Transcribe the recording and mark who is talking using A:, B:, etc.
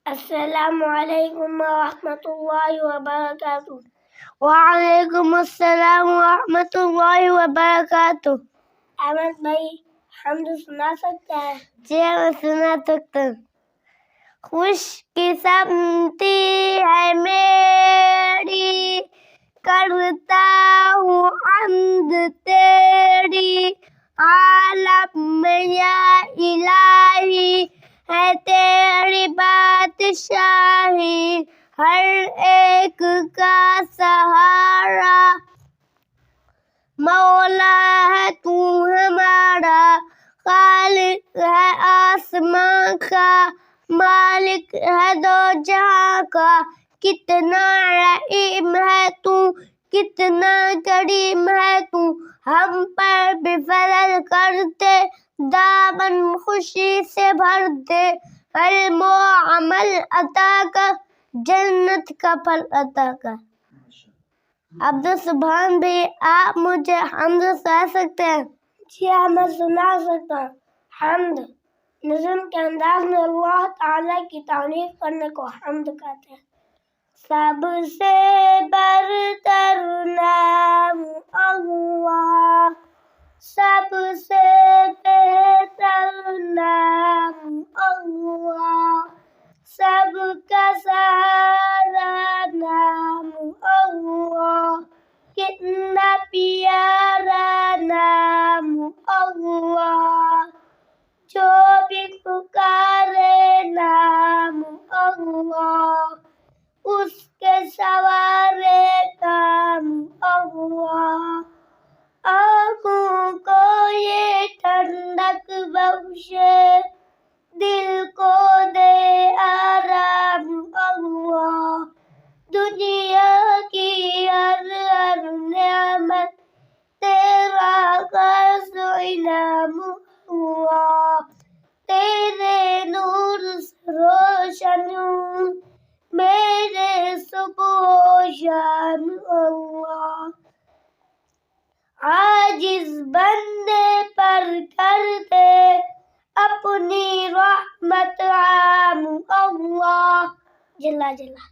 A: السلام علیکم ورحمۃ اللہ وبرکاتہ۔
B: وعلیکم السلام ورحمۃ اللہ وبرکاتہ۔
A: احمد بھائی حمد سنا سکتا ہے؟
B: جی میں سنا سکتا ہوں۔ خوش قسمتی ہے میری، کرتا ہوں حمد تیری، عالم میں یا الہی ہے تیری بادشاہی، ہر ایک کا سہارا مولا ہے تو ہمارا، خالق ہے آسمان کا، مالک ہے دو جہاں کا، کتنا رحیم ہے تو، کتنا کریم ہے تو، ہم پر بھی فضل کرتے، دامن خوشی سے بھر دے، علم و عمل عطا کر، جنت کا پھل عطا کر۔ عبدالسبحان بھی آپ مجھے حمد سنا سکتے ہیں؟
A: جی ہاں میں سنا سکتا ہوں۔ حمد نظم کے انداز میں اللہ تعالیٰ کی تعریف کرنے کو حمد کہتے ہیں۔ سب سے برتر نام اللہ، سب سے بہتر نام اللہ، سب کا سہارا نام اللہ، کتنا پیارا نام اللہ، جو بھی پکارے نام اللہ، اس کے سوارے کام اللہ، آنکھوں کو یہ ٹھنڈک بخشے، دل کو دے آرام اللہ، دنیا کی ہر نعمت تیرا خاص انعام اللہ، تیرے نور سے روشن ہوں میرے صبح و شام اللہ، عاجز بندے پر کر دے اپنی رحمت عام اللہ، جلا جلا۔